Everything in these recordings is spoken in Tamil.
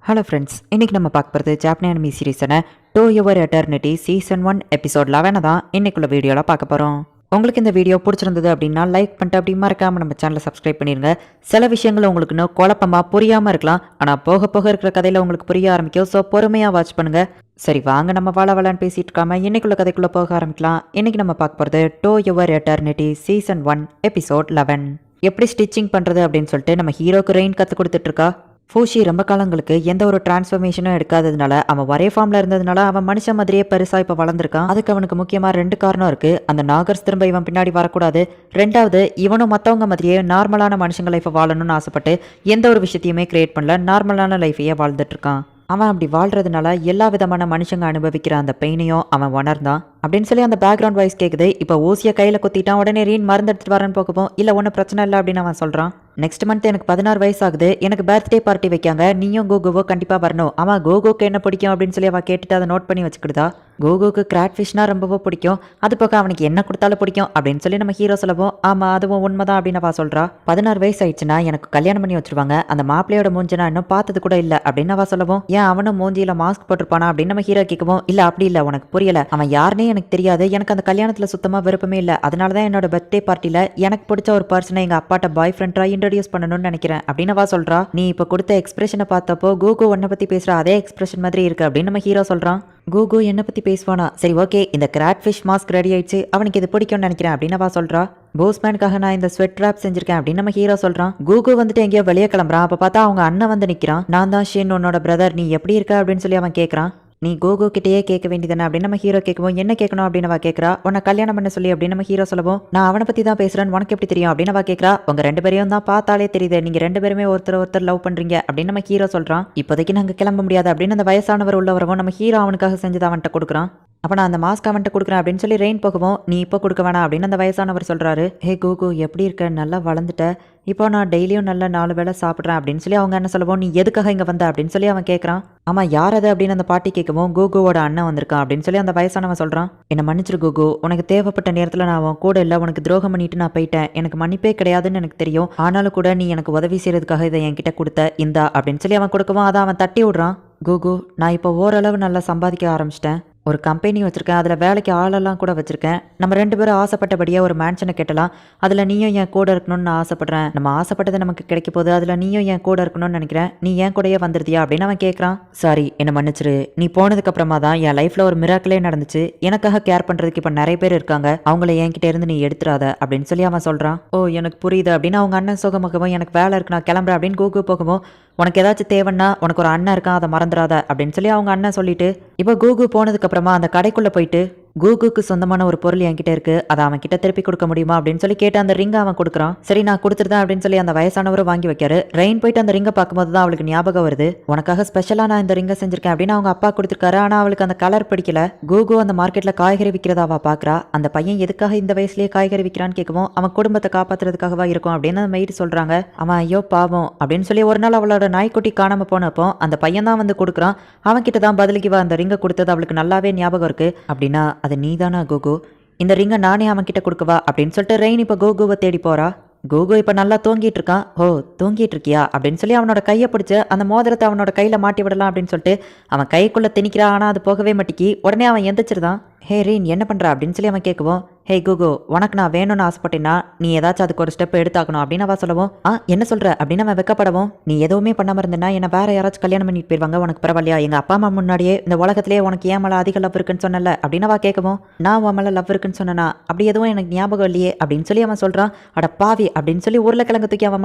ஹலோ ஃப்ரெண்ட்ஸ், இன்றைக்கி நம்ம பார்க்க போகிறது ஜாப்பனி அனிமி சீரீஸான to your eternity season 1 episode 11 தான் இன்னைக்குள்ள வீடியோவில் பார்க்க போகிறோம். உங்களுக்கு இந்த வீடியோ பிடிச்சிருந்தது அப்படின்னா லைக் பண்ணிட்டு அப்படி மறக்காமல் நம்ம சேனலை சப்ஸ்கிரைப் பண்ணிடுங்க. சில விஷயங்கள் உங்களுக்கு இன்னும் குழப்பமாக புரியாமல் இருக்கலாம், ஆனால் போக போக இருக்கிற கதையில் உங்களுக்கு புரிய ஆரம்பிக்கும். ஸோ பொறுமையாக வாட்ச் பண்ணுங்கள். சரி வாங்க, நம்ம வளன்னு பேசிட்டு இருக்காம இன்னைக்குள்ள கதைக்குள்ளே போக ஆரம்பிக்கலாம். இன்றைக்கி நம்ம பார்க்க போகிறது two your eternity season 1 episode 11. எப்படி ஸ்டிச்சிங் பண்ணுறது அப்படின்னு சொல்லிட்டு நம்ம ஹீரோக்கு ரெயின் கற்றுக் கொடுத்துட்ருக்கா. ஃபூஷி ரொம்ப காலங்களுக்கு எந்த ஒரு டிரான்ஸ்ஃபர்மேஷனும் எடுக்காததுனால, அவன் ஒரே ஃபார்ம்ல இருந்ததுனால அவன் மனுஷன் மாதிரியே பெருசா இப்ப வளர்ந்துருக்கான். அதுக்கு அவனுக்கு முக்கியமா 2 காரணம் இருக்கு. அந்த நாகர்ஸ் திரும்ப இவன் பின்னாடி வரக்கூடாது. 2வது, இவனும் மற்றவங்க மாதிரியே நார்மலான மனுஷங்க லைஃபை வாழணும்னு ஆசைப்பட்டு எந்த ஒரு விஷயத்தையுமே கிரியேட் பண்ணல, நார்மலான லைஃபையே வாழ்ந்துட்டு இருக்கான். அவன் அப்படி வாழ்றதுனால எல்லா விதமான மனுஷங்க அனுபவிக்கிற அந்த பெயினையும் அவன் உணர்ந்தான் அப்படின்னு சொல்லி அந்த பேக்ரவுண்ட் வாய்ஸ் கேட்குது. இப்போ ஊசியை கையில் குத்திட்டான். உடனே ரீன் மருந்து எடுத்துட்டு வரேன்னு போகவும், இல்லை ஒன்றும் பிரச்சனை இல்லை அப்படின்னு அவன் சொல்கிறான். நெக்ஸ்ட் மந்த் எனக்கு 16 வயசு ஆகுது, எனக்கு பர்த்டே பார்ட்டி வைக்காங்க, நீயும் கோகுவோ கண்டிப்பாக வரணும். அவன் கோகுக்கு என்ன பிடிக்கும் அப்படின்னு சொல்லி அவள் கேட்டுட்டு அதை நோட் பண்ணி வச்சுக்கிடுதா. கோகுக்கு கிராட் ஃபிஷ்னா ரொம்பவோ பிடிக்கும், அது போக அவனுக்கு என்ன கொடுத்தாலும் பிடிக்கும் அப்படின்னு சொல்லி நம்ம ஹீரோ சொல்லவும், ஆமாம் அதுவும் உண்மைதான் அப்படின்னு அவள் சொல்கிறா. 16 வயசு ஆயிடுச்சுன்னா எனக்கு கல்யாணம் பண்ணி வச்சிருவாங்க, அந்த மாப்பிள்ளையோட மூஞ்சி நான் இன்னும் பார்த்தது கூட இல்லை அப்படின்னு அவள் சொல்லவும், ஏன் அவனும் மூஞ்சியில் மாஸ்க் போட்டிருப்பானா அப்படின்னு நம்ம ஹீரோ கேட்கவும், இல்லை அப்படி இல்லை, உனக்கு புரியல, அவன் யாருன்னே எனக்கு தெரியாது, எனக்கு அந்த கல்யாணத்தில் சுத்தமாக விருப்பமே இல்லை, அதனால தான் என்னோட பர்த்டே பார்ட்டியில் எனக்கு பிடிச்ச ஒரு பர்சனை எங்கள் அப்பாட்ட பாய் ஃப்ரெண்டாக இன்ட்ரடியூஸ் பண்ணணும்னு நினைக்கிறேன் அப்படின்னு அவள் சொல்கிறா. நீ இப்போ கொடுத்த எக்ஸ்பிரஷனை பார்த்தப்போ கோகு உன்னை பற்றி பேசுகிற அதே எக்ஸ்பிரஷன் மாதிரி இருக்கு அப்படின்னு நம்ம ஹீரோ சொல்கிறான். கோகு என்னை பற்றி பேசுவானா, சரி ஓகே, இந்த கிராட் ஃபிஷ் மாஸ்க் ரெடி ஆயிடுச்சு, அவனுக்கு இது பிடிக்கும்னு நினைக்கிறேன் அப்படின்னு அவள் சொல்கிறா. போஸ்மேனுக்காக நான் இந்த ஸ்வெட் ட்ராப் செஞ்சிருக்கேன் அப்படின்னு நம்ம ஹீரோ சொல்கிறான். கூகு வந்துட்டு எங்கேயோ வெளியே கிளம்புறான். அப்போ பார்த்தா அவங்க அண்ணன் வந்து நிற்கிறான். நான் தான் ஷின், உன்னோட பிரதர், நீ எப்படி இருக்க அப்படின்னு சொல்லி அவன் கேட்குறான். நீ கோகு கிட்டேயே கேட்க வேண்டியதானே அப்படின்னு நம்ம ஹீரோ கேட்கவும், என்ன கேட்கணும் அப்படின்னு அவ கேட்குறா. உன்னை கல்யாணம் பண்ண சொல்லி அப்படின்னு நம்ம ஹீரோ சொல்லவும், நான் அவனை பற்றி தான் பேசுகிறேன்னு உனக்கு எப்படி தெரியும் அப்படின்னு அவ கேட்குறா. உங்க 2 பேரையும் தான் பார்த்தாலே தெரியுது, நீங்கள் 2 பேருமே ஒருத்தர் லவ் பண்ணுறீங்க அப்படின்னு நம்ம ஹீரோ சொல்கிறான். இப்போதைக்கு நாங்கள் கிளம்ப முடியாது அப்படின்னு அந்த வயசானவர் உள்ள வரவும் நம்ம ஹீரோ அவனுக்காக செஞ்சதை அவன்கிட்ட கொடுக்குறான். அப்போ நான் அந்த மாஸ்க் அவன்கிட்ட கொடுக்குறேன் அப்படின்னு சொல்லி ரெயின் போகவும், நீ இப்போ கொடுக்க வேணாம் அப்படின்னு அந்த வயசானவர் சொல்கிறாரு. ஹே கோகு, எப்படி இருக்க, நல்லா வளர்ந்துட்ட, இப்போ நான் டெய்லியும் நல்ல 4 வேளை சாப்பிட்றேன் அப்படின்னு சொல்லி அவங்க என்ன சொல்லுவோம், நீ எதுக்காக இங்கே வந்த அப்படின்னு சொல்லி அவன் கேட்குறான். ஆமாம் யார் அது அப்படின்னு அந்த பாட்டி கேட்கவும், கோகுவோட அண்ணன் வந்திருக்கான் அப்படின்னு சொல்லி அந்த வயசானவன் சொல்கிறான். என்னை மன்னிச்சிரு கோகு, உனக்கு தேவைப்பட்ட நேரத்தில் நான் அவன் கூட இல்லை, உனக்கு துரோகம் பண்ணிட்டு நான் போயிட்டேன், எனக்கு மன்னிப்பே கிடையாதுன்னு எனக்கு தெரியும், ஆனாலும் கூட நீ எனக்கு உதவி செய்யறதுக்காக இதை என்கிட்ட கொடுத்த இந்தா அப்படின்னு சொல்லி அவன் கொடுக்கவும் அதை அவன் தட்டி விடுறான். கோகு, நான் இப்போ ஓரளவு நல்லா சம்பாதிக்க ஆரம்பிச்சிட்டேன், ஒரு கம்பெனி வச்சுருக்கேன், அதில் வேலைக்கு ஆளெல்லாம் கூட வச்சுருக்கேன், நம்ம 2 பேரும் ஆசைப்பட்டபடியே ஒரு மேன்ஷனை கட்டலாம், அதில் நீயும் என் கூட இருக்கணும்னு நான் ஆசைப்பட்றேன், நம்ம ஆசைப்பட்டது நமக்கு கிடைக்க போகுது, அதில் நீயும் என் கூட இருக்கணும்னு நினைக்கிறேன், நீ என் கூடயே வந்துருதியா அப்படின்னு அவன் கேட்குறான். சாரி என்னை மன்னிச்சிரு, நீ போனதுக்கப்புறமா தான் என் லைஃப்பில் ஒரு மிராக்கிளே நடந்துச்சு, எனக்காக கேர் பண்ணுறதுக்கு இப்போ நிறைய பேர் இருக்காங்க, அவங்கள என்கிட்ட இருந்து நீ எடுத்துடாத அப்படின்னு சொல்லி அவன் சொல்கிறான். ஓ எனக்கு புரியுது அப்படின்னு அவங்க அண்ணன் சுகமாகவும், எனக்கு வேலை இருக்கு நான் கிளம்புறேன் அப்படின்னு கோகு போகவும், உனக்கு ஏதாச்சும் தேவைன்னா உனக்கு ஒரு அண்ணன் இருக்கான், அதை மறந்துடாத அப்படின்னு சொல்லி அவங்க அண்ணன் சொல்லிட்டு, இப்போ கோகு போனதுக்கு அப்புறமா அந்த கடைக்குள்ள போயிட்டு, கூகுக்கு சொந்தமான ஒரு பொருள் என்கிட்ட இருக்கு, அதை அவன் கிட்ட திருப்பி கொடுக்க முடியுமா அப்படின்னு சொல்லி கேட்டு அந்த ரிங்கை அவன் கொடுக்குறான். சரி நான் கொடுத்துருந்தேன் அப்படின்னு சொல்லி அந்த வயசானவரும் வாங்கி வைக்காரு. ரெயின் போயிட்டு அந்த ரிங்கை பார்க்கும்போது தான் அவளுக்கு ஞாபகம் வருது, உனக்காக ஸ்பெஷலாக நான் இந்த ரிங்கை செஞ்சிருக்கேன் அப்படின்னு அவங்க அப்பா கொடுத்துருக்காரு. ஆனால் அவளுக்கு அந்த கலர் பிடிக்கல. கூகு அந்த மார்க்கெட்ல காய்கறி விற்கிறதா அவள் பார்க்குறா. அந்த பையன் எதுக்காக இந்த வயசுலேயே காய்கறி விற்கிறான்னு கேட்கவும், அவன் குடும்பத்தை காப்பாற்றுறதுக்காகவா இருக்கும் அப்படின்னு அந்த மெய்டு சொல்றாங்க. அவன் ஐயோ பாவம் அப்படின்னு சொல்லி ஒரு நாள் அவளோட நாய்க்குட்டி காணாம போனப்போ அந்த பையன் தான் வந்து கொடுக்குறான். அவன் கிட்ட தான் பதிலுக்கு அந்த ரிங்கை கொடுத்தது அவளுக்கு நல்லாவே ஞாபகம் இருக்கு. அப்படின்னா அது நீதானா கோகு, இந்த ரிங்கை நானே அவன் கிட்ட கொடுக்கவா அப்படின்னு சொல்லிட்டு ரெயின் இப்போ கோகுவை தேடி போறா. கோகு இப்போ நல்லா தூங்கிட்டு இருக்கான். ஓ தூங்கிட்டு இருக்கியா அப்படின்னு சொல்லி அவனோட கையை பிடிச்சி அந்த மோதிரத்தை அவனோட கையில் மாட்டி விடலாம் அப்படின்னு சொல்லிட்டு அவன் கைக்குள்ளே திணிக்கிறான். ஆனால் அது போகவே மாட்டிக்கி. உடனே அவன் எந்திரிச்சிருதான். ஹே ரீன் என்ன பண்ணுற அப்படின்னு சொல்லி அவன் கேட்குவோம், ஹே கோகு, உனக்கு நான் வேணும்னு ஆசைப்பட்டேன்னா நீ ஏதாச்சும் அதுக்கு ஒரு ஸ்டெப் எடுத்தாக்கணும் அப்படின்னு அவன் சொல்லவும், என்ன சொல்கிற அப்படின்னு அவன் வெக்கப்படவும், நீ எதுவுமே பண்ணாமல் இருந்தேன்னா என்னை வேற யாராச்சும் கல்யாணம் பண்ணிட்டு போயிருவாங்க, உனக்கு பரவாயில்லையா, எங்கள் அப்பா அம்மா முன்னாடியே இந்த உலகத்திலே உனக்கு ஏன் மேலே அதிக லவ் இருக்குன்னு சொன்னல அப்படின்னு அவன் கேட்கவும், நான் உன் மேலே லவ் இருக்குன்னு சொன்னா அப்படி எதுவும் எனக்கு ஞாபகம் இல்லையே அப்படின்னு சொல்லி அவன் சொல்கிறான். அட பாவி அப்படின்னு சொல்லி உருளைக்கிழங்கு தூக்கி அவன்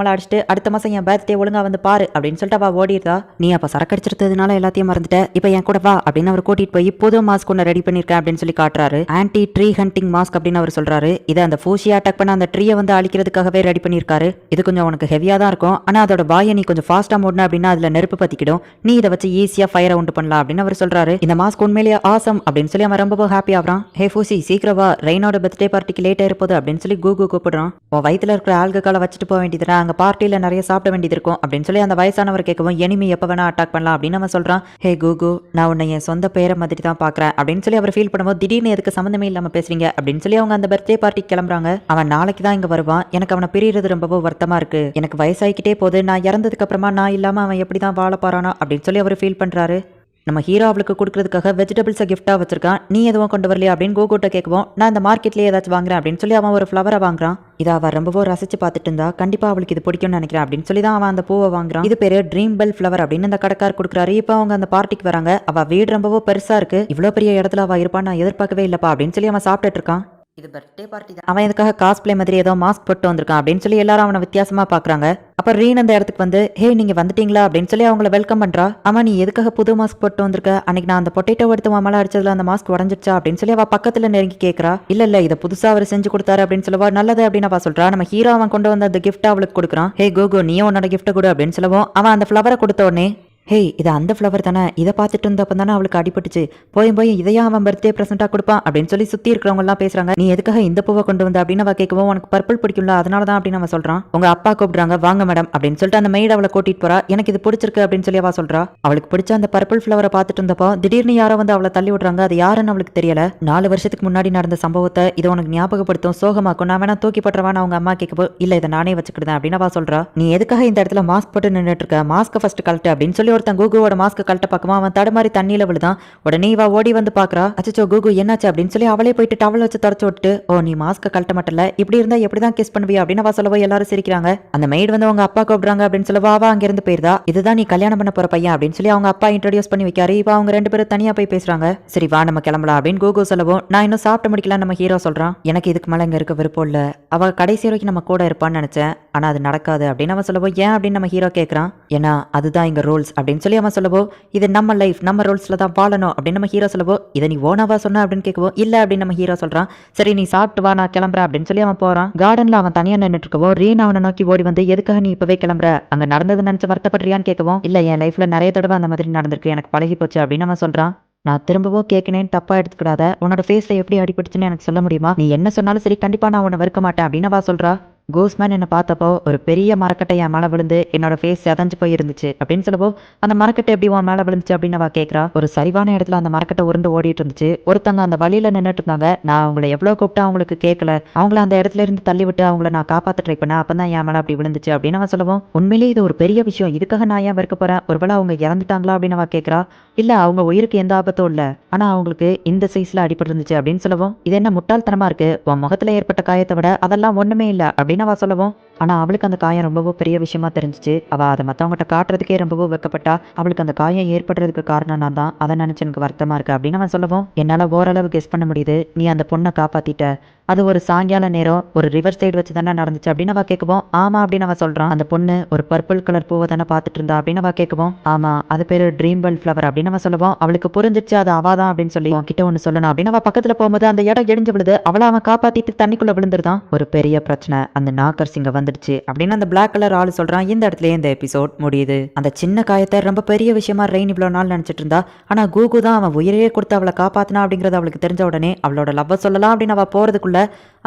மேலே அடிச்சுட்டு, அடுத்த மாதம் என் பர்த்டே ஒழுங்கா வந்து பாரு அப்படின்னு சொல்லிட்டு அவள் ஓடிடுறா. நீ அப்போ சரக்கடிச்சிருந்ததுனால எல்லாத்தையும் மறந்துட்ட, இப்போ என் கூட வா அப்படின்னு அவர் கூட்டிகிட்டு போய் புது மாஸ்க் ஒன்று ரெடி பண்ணியிருக்கேன் அப்படின்னு சொல்லி காட்டுறாரு. ஆன்டி ட்ரீ ஹண்டிங் மாஸ்க் அப்படின்னு அவர் சொல்றாரு. இதை அந்த ஃபூஷியா அட்டாக் பண்ண அந்த ட்ரீயை வந்து அழிக்கிறதுக்காகவே ரெடி பண்ணியிருக்காரு. இது கொஞ்சம் உனக்கு ஹெவியா தான் இருக்கும், ஆனா அதோட வாயை நீ கொஞ்சம் ஃபாஸ்டா மூடணும் அப்படின்னா அதுல நெருப்பு பத்திக்கிடும், நீ இதை வச்சு ஈஸியா ஃபயரை உண்டு பண்ணலாம் அப்படின்னு அவர் சொல்றாரு. இந்த மாஸ்க் உண்மையிலேயே ஆசம் அப்படின்னு சொல்லி அவன் ரொம்ப ஹாப்பி ஆகிறான். ஹே ஃபூசி சீக்கிரம் வா, ரெயினோட பர்த்டே பார்ட்டிக்கு லேட் ஆயிருப்போது அப்படின்னு சொல்லி கூகு கூப்பிடுறான். உன் வயிற்றுல இருக்கிற ஆல்கஹாலை வச்சுட்டு போக வேண்டியதுனா அங்க பார்ட்டியில நிறைய சாப்பிட வேண்டியது இருக்கும் அப்படின்னு சொல்லி அந்த வயசானவர் கேட்கவும், எனிமி எப்ப வேணா அட்டாக் பண்ணலாம் அப்படின்னு அவன் சொல்றான். ஹே கூகு, நான் உன்னை என் சொந்த பேரை மாதிரி தான் பாக்குறேன் அப்படின்னு சொல்லி அவர் ஃபீல் பண்ணும்போது, திடீர்னு எதுக்கு சம்மந்தமே இல்லாம பேசுறீங்க அப்படின்னு சொல்லி அவங்க அந்த பர்த்டே பார்ட்டி கிளம்புறாங்க. அவன் நாளைக்கு தான் இங்க வருவான், எனக்கு அவனை பிரியறது ரொம்பவோ வருத்தமா இருக்கு, எனக்கு வயசாகிக்கிட்டே போகுது, நான் இறந்ததுக்கு அப்புறமா நான் இல்லாம அவன் எப்படிதான் வாழ போறானா அப்படின்னு சொல்லி அவர் ஃபீல் பண்றாரு. நம்ம ஹீரோ அவளுக்கு கொடுக்கறதுக்காக வெஜிடபிள்ஸை கிஃப்டாக வச்சிருக்கான், நீ எதுவும் கொண்டு வரலையா அப்படின்னு கோகோட்ட கேட்கவும், நான் இந்த மார்க்கெட்லேயே ஏதாச்சும் வாங்குறேன் அப்படின்னு சொல்லி அவன் ஒரு ஃப்ளவரை வாங்குறான். இதை அவள் ரொம்பவோ ரசிச்சு பார்த்துட்டு இருந்தா, கண்டிப்பா அவளுக்கு இது பிடிக்கும்னு நினைக்கிறேன் அப்படின்னு சொல்லி தான் அவன் அந்த பூவை வாங்குறான். இது பேரு ட்ரீம் பெல் ஃப்ளவர் அப்படின்னு இந்த கடைக்கார் கொடுக்குறாரு. இப்போ அவங்க அந்த பார்ட்டிக்கு வராங்க. அவள் வீடு ரொம்பவோ பெருசா இருக்கு, இவ்வளோ பெரிய இடத்துல அவள் இருப்பான்னு நான் எதிர்பார்க்கவே இல்லப்பா அப்படின்னு சொல்லி அவன் சாப்பிட்டுட்டு இருக்கான். இது பர்த்டே பார்ட்டி தான், அவன் இதுக்காக காஸ்பிளே மாதிரி ஏதோ மாஸ்க் போட்டு வந்திருக்கான் அப்படின்னு சொல்லி எல்லாரும் அவனை வித்தியாசமா பாக்குறாங்க. அப்ப ரீன் அந்த இடத்துக்கு வந்து, ஹே நீங்க வந்துட்டீங்களா அப்படின்னு சொல்லி அவங்கள வெல்கம் பண்றா. அவன் நீ எதுக்காக புது மாஸ்க் போட்டு வந்திருக்க, அன்னைக்கு நான் அந்த பொட்டேட்டோ எடுத்து மாமலா அடிச்சதுல அந்த மாஸ்க் உடஞ்சிருச்சா அப்படின்னு சொல்லி அவ பக்கத்துல நெருங்கி கேட்கறா. இல்ல இதை புதுசா அவர் செஞ்சு கொடுத்தாரு அப்படின்னு சொல்லவா, நல்லது அப்படின்னு அவ சொல்றா. நம்ம ஹீரோ அவன் கொண்டு வந்த அந்த கிஃப்ட் அவளுக்கு கொடுக்குறான். ஹே கோகோ நீயும் உன்னோட கிஃப்ட் கொடு அப்படின்னு சொல்லவும், அவன் அந்த ஃப்ளவரை கொடுத்த உடனே, ஹேய் இது அந்த ஃப்ளவர் தானே, இதை பார்த்துட்டு இருந்தப்ப தானே அவளுக்கு அடிபட்டுச்சு, போய் இதையா அவன் பர்த்டே ப்ரெசென்ட்டாக கொடுப்பான் அப்படின்னு சொல்லி சுற்றி இருக்கிறவங்க எல்லாம் பேசுறாங்க. நீ எதுக்காக இந்த பூவை கொண்டு வந்த அப்படின்னு அவ கேட்கவும், உனக்கு பர்பிள் பிடிக்கும்ல அதனால தான் அப்படின்னு அவன் சொல்றான். உங்க அப்பா கூப்பிடுறாங்க வாங்க மேடம் அப்படின்னு சொல்லிட்டு அந்த மெய்டு அவளை கூட்டிட்டு போறா. எனக்கு இது பிடிச்சிருக்கு அப்படின்னு சொல்லி அவ சொல்றா. அவளுக்கு பிடிச்ச அந்த பர்பிள் ஃப்ளவரை பார்த்துட்டு இருந்தப்போ திடீர்னு யாரோ வந்து அவளை தள்ளி விடுறாங்க. அது யாருன்னு அவளுக்கு தெரியல. 4 வருஷத்துக்கு முன்னாடி நடந்த சம்பவத்தை இது உனக்கு ஞாபகப்படுத்தும், சோகமாக்கும், நான் வேணா தூக்கி போட்டுறவான்னு அவங்க அம்மா கேட்கப்போ, இல்ல இதை நானே வச்சுக்கிட்டேன் அப்படின்னு அவ சொல்றா. நீ எதுக்காக இந்த இடத்துல மாஸ்க் போட்டு நின்றுட்டு இருக்க, மாஸ்க் ஃபர்ஸ்ட் கழட்டு அப்படின்னு சொல்லி ஒருத்தன் கூகுவோட மாஸ்க் கழட்ட பக்கமா அவன் தடுமாறி தண்ணியில விழுதான். உடனே இவ ஓடி வந்து பாக்குறா. அச்சோ கூகு என்னாச்சு அப்படின்னு சொல்லி அவளே போயிட்டு டவல் வச்சு தொடச்சு விட்டு, ஓ நீ மாஸ்க் கழட்ட மாட்டல, இப்படி இருந்தா எப்படிதான் கிஸ் பண்ணுவியா அப்படின்னு அவ சொல்லவோ எல்லாரும் சிரிக்கிறாங்க. அந்த மெய்டு வந்து அவங்க அப்பா கூப்பிடுறாங்க அப்படின்னு சொல்லவோ அவ அங்க இருந்து போயிருந்தா. இதுதான் நீ கல்யாணம் பண்ண போற பையன் அப்படின்னு சொல்லி அவங்க அப்பா இன்ட்ரோடியூஸ் பண்ணி வைக்காரு. இப்ப அவங்க 2 பேரும் தனியா போய் பேசுறாங்க. சரி வா நம்ம கிளம்பலாம் அப்படின்னு கூகு சொல்லவும், நான் இன்னும் சாப்பிட்டு முடிக்கலாம் நம்ம ஹீரோ சொல்றான். எனக்கு இதுக்கு மேல இங்க இருக்க விருப்பம் இல்ல, அவ கடைசி வரைக்கும் நம்ம கூட இருப்பான்னு நினைச்சேன், ஆனா அது நடக்காது அப்படின்னு அவன் சொல்லவோ, ஏன் அப்படின்னு நம்ம ஹீரோ கேட்கறான். ஏன்னா அதுதான் இங்க ரூல்ஸ் அப்படின்னு சொல்லி அவன் சொல்லவோ, இது நம்ம லைஃப் நம்ம ரூல்ஸ்ல தான் வாழணும் அப்படின்னு நம்ம ஹீரோ சொல்லவோ, இதை நீ ஓனாவா சொன்ன அப்படின்னு கேட்கவோ, இல்ல அப்படின்னு நம்ம ஹீரோ சொல்றான். சரி நீ சாப்பிட்டு வா நான் கிளம்புறேன் அப்படின்னு சொல்லி அவன் போறான். கார்டன்ல அவன் தனியா நின்றுட்டு இருக்கவோ ரீன் அவனை நோக்கி ஓடி வந்து, எதுக்காக நீ இப்பவே கிளம்புற, அங்க நடந்தது நினைச்சு வருத்தப்படுறியான்னு கேட்கவும், இல்ல என் லைஃப்ல நிறைய தடவை அந்த மாதிரி நடந்திருக்கு, எனக்கு பழகி போச்சு அப்படின்னு அவன் சொல்றான். நான் திரும்பவும் கேட்கணேன்னு தப்பா எடுத்துக்கிடாத, உன்னோட ஃபேஸ்ல எப்படி அடிபட்டுச்சுன்னு எனக்கு சொல்ல முடியுமா, நீ என்ன சொன்னாலும் சரி கண்டிப்பா நான் உன்னை வெறுக்க மாட்டேன் அப்படின்னு அவ சொல்றா. கோஸ்மேன் என்ன பார்த்தப்போ ஒரு பெரிய மரக்கட்டை என் மேலே விழுந்து என்னோட ஃபேஸ் செதஞ்சு போய் இருந்துச்சு அப்படின்னு சொல்லவோ, அந்த மரக்கட்டை எப்படி உன் மேலே விழுந்துச்சு அப்படின்னு அவ கேட்குறா. ஒரு சரிவான இடத்துல அந்த மரக்கட்டை உருண்டு ஓடிட்டு இருந்துச்சு, ஒருத்தங்க அந்த வழியில நின்றுட்டு இருந்தாங்க, நான் அவங்களை எவ்வளோ கூப்பிட்டா அவங்களுக்கு கேட்கல, அவங்கள அந்த இடத்துல இருந்து தள்ளி விட்டு அவங்கள நான் காப்பாற்ற ட்ரை பண்ணேன், அப்போ தான் என் மேலே அப்படி விழுந்துச்சு அப்படின்னு அவன் சொல்லவும், உண்மையிலேயே இது ஒரு பெரிய விஷயம், இதுக்காக நான் ஏன் வெறுக்க போறேன், ஒருவேளை அவங்க இறந்துட்டாங்களா அப்படின்னு அவ கேட்குறா. இல்ல அவங்க உயிருக்கு எந்த ஆபத்தும் இல்ல, ஆனா அவங்களுக்கு இந்த சைஸ்ல அடிபட்டு இருந்துச்சு அப்படின்னு சொல்லவும், இது என்ன முட்டாள்தனமா இருக்கு, உன் முகத்துல ஏற்பட்ட காயத்தை விட அதெல்லாம் ஒண்ணுமே இல்ல அப்படின்னு அவ சொல்லவும், ஆனா அவளுக்கு அந்த காயம் ரொம்பவோ பெரிய விஷயமா தெரிஞ்சிச்சு. அவ அதை மத்தவங்ககிட்ட காட்டுறதுக்கே ரொம்பவோ வெக்கப்பட்டா. அவளுக்கு அந்த காயம் ஏற்படுறதுக்கு காரணம் நான் தான், அதை நினைச்சு எனக்கு வருத்தமா இருக்கு அப்படின்னு அவன் சொல்லவும், என்னால ஓரளவு கெஸ் பண்ண முடியுது, நீ அந்த பொண்ணை காப்பாத்திட்ட, அது ஒரு சாயங்கால நேரம் ஒரு ரிவர் சைடு வச்சு தானே நடந்துச்சு அப்படின்னு அவ கேட்கவும், ஆமா அப்படின்னு அவ சொல்றான். அந்த பொண்ணு ஒரு பர்பிள் கலர் பூவை தானே பார்த்துட்டு இருந்தா அப்படின்னு அவ கேட்கவும், ஆமா அது பேரு ட்ரீம் பெல் ஃப்ளவர் அப்படின்னு அவ சொல்லவும், அவளுக்கு புரிஞ்சிச்சு அது அவாதான் அப்படின்னு சொல்லி, உன்கிட்ட ஒன்று சொல்லணும் அப்படின்னு அவ பக்கத்துல போகும்போது அந்த இடம் இடிஞ்சு விழுது. அவளை அவன் காப்பாத்திட்டு தண்ணிக்குள்ள விழுந்துருதான். ஒரு பெரிய பிரச்சனை, அந்த நாக்கர்ஸ் இங்க வந்துடுச்சு அப்படின்னு அந்த பிளாக் கலர் ஆளு சொல்றான். இந்த இடத்துல இந்த எபிசோட் முடியுது. அந்த சின்ன காயத்தை ரொம்ப பெரிய விஷயமா ரெயின் இவ்வளவு நாள் நினைச்சிட்டு இருந்தா, ஆனா கூகு தான் அவன் உயிரையே கொடுத்து அவளை காப்பாத்தினா அப்படிங்கறது அவளுக்கு தெரிஞ்ச உடனே அவளோட லவ்வ சொல்லலாம் அப்படின்னு அவ போறதுக்குள்ள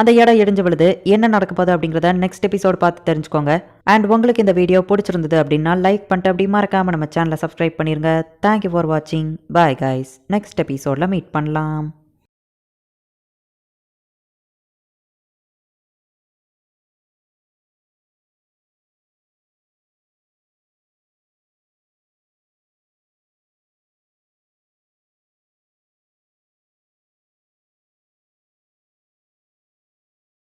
அந்த இடம் இடிஞ்சு விழுது. என்ன நடக்க போகுது அப்படிங்கிறத நெக்ஸ்ட் எபிசோட் பார்த்து தெரிஞ்சுக்கோங்க. அண்ட் உங்களுக்கு இந்த வீடியோ பிடிச்சிருந்தது அப்படின்னா லைக் பண்ணிட்டு அப்படி மறக்காம நம்ம சேனலை சப்ஸ்கிரைப் பண்ணிருங்க. தேங்க்யூ ஃபார் வாட்சிங். பாய் கைஸ், நெக்ஸ்ட் எபிசோட்ல மீட் பண்ணலாம்.